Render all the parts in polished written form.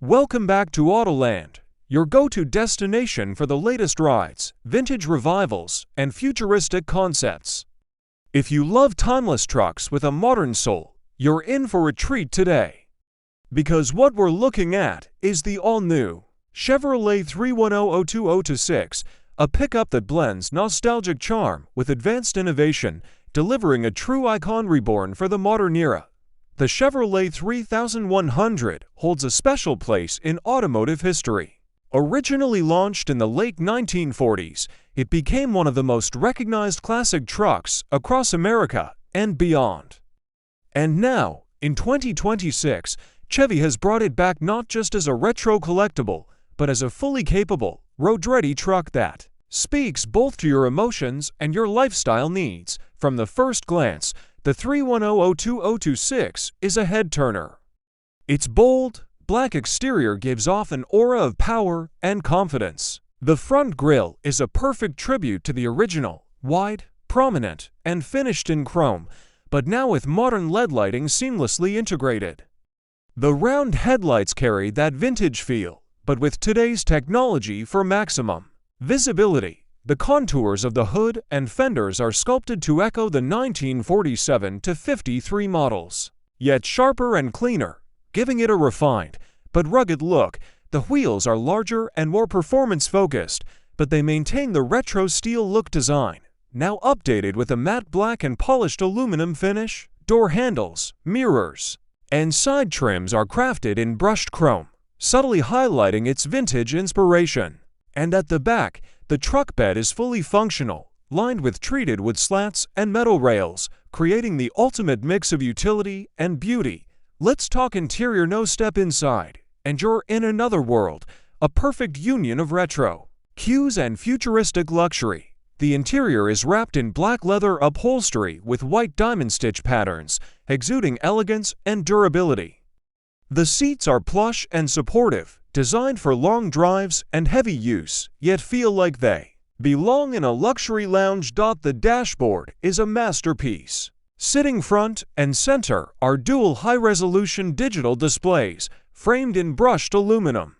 Welcome back to Autoland, your go-to destination for the latest rides, vintage revivals, and futuristic concepts. If you love timeless trucks with a modern soul, you're in for a treat today. Because what we're looking at is the all-new Chevrolet 310-020-6, a pickup that blends nostalgic charm with advanced innovation, delivering a true icon reborn for the modern era. The Chevrolet 3100 holds a special place in automotive history. Originally launched in the late 1940s, it became one of the most recognized classic trucks across America and beyond. And now, in 2026, Chevy has brought it back not just as a retro collectible, but as a fully capable, road-ready truck that speaks both to your emotions and your lifestyle needs. From the first glance, the 310-020-6 is a head-turner. Its bold, black exterior gives off an aura of power and confidence. The front grille is a perfect tribute to the original, wide, prominent, and finished in chrome, but now with modern LED lighting seamlessly integrated. The round headlights carry that vintage feel, but with today's technology for maximum visibility. The contours of the hood and fenders are sculpted to echo the 1947-53 models, yet sharper and cleaner, giving it a refined but rugged look. The wheels are larger and more performance-focused, but they maintain the retro steel look design, now updated with a matte black and polished aluminum finish. Door handles, mirrors, and side trims are crafted in brushed chrome, subtly highlighting its vintage inspiration. And at the back, the truck bed is fully functional, lined with treated wood slats and metal rails, creating the ultimate mix of utility and beauty. Let's talk interior. No, step inside, and you're in another world, a perfect union of retro cues and futuristic luxury. The interior is wrapped in black leather upholstery with white diamond stitch patterns, exuding elegance and durability. The seats are plush and supportive, designed for long drives and heavy use, yet feel like they belong in a luxury lounge. The dashboard is a masterpiece. Sitting front and center are dual high-resolution digital displays, framed in brushed aluminum.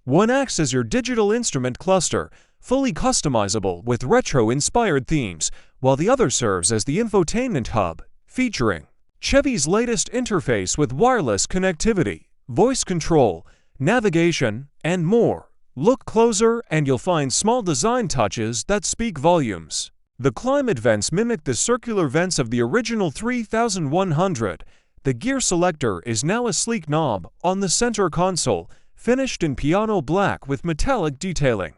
One acts as your digital instrument cluster, fully customizable with retro-inspired themes, while the other serves as the infotainment hub, featuring Chevy's latest interface with wireless connectivity, voice control, navigation, and more. Look closer and you'll find small design touches that speak volumes. The climate vents mimic the circular vents of the original 3100. The gear selector is now a sleek knob on the center console, finished in piano black with metallic detailing.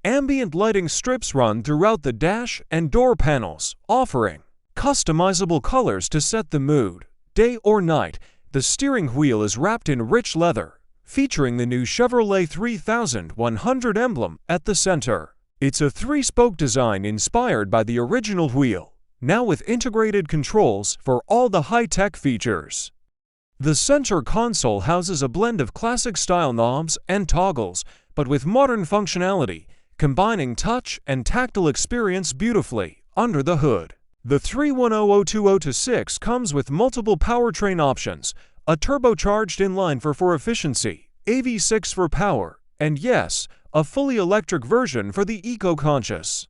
Ambient lighting strips run throughout the dash and door panels, offering customizable colors to set the mood, day or night. The steering wheel is wrapped in rich leather, featuring the new Chevrolet 3100 emblem at the center. It's a three-spoke design inspired by the original wheel, now with integrated controls for all the high-tech features. The center console houses a blend of classic-style knobs and toggles, but with modern functionality, combining touch and tactile experience beautifully under the hood. The 310-020-6 comes with multiple powertrain options, a turbocharged inline for efficiency, a V6 for power, and yes, a fully electric version for the eco-conscious.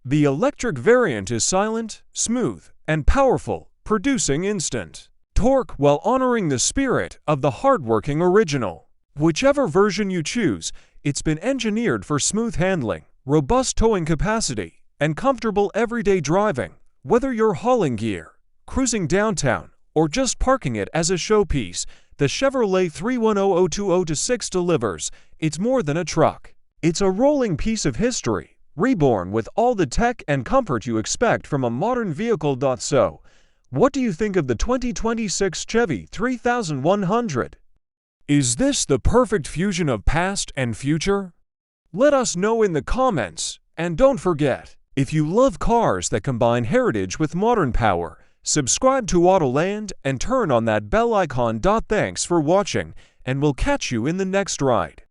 The electric variant is silent, smooth, and powerful, producing instant torque while honoring the spirit of the hardworking original. Whichever version you choose, it's been engineered for smooth handling, robust towing capacity, and comfortable everyday driving. Whether you're hauling gear, cruising downtown, or just parking it as a showpiece, the Chevrolet 310-020-6 delivers. It's more than a truck. It's a rolling piece of history, reborn with all the tech and comfort you expect from a modern vehicle. So, what do you think of the 2026 Chevy 3100? Is this the perfect fusion of past and future? Let us know in the comments, and don't forget, if you love cars that combine heritage with modern power, subscribe to Autoland and turn on that bell icon. Thanks for watching, and we'll catch you in the next ride.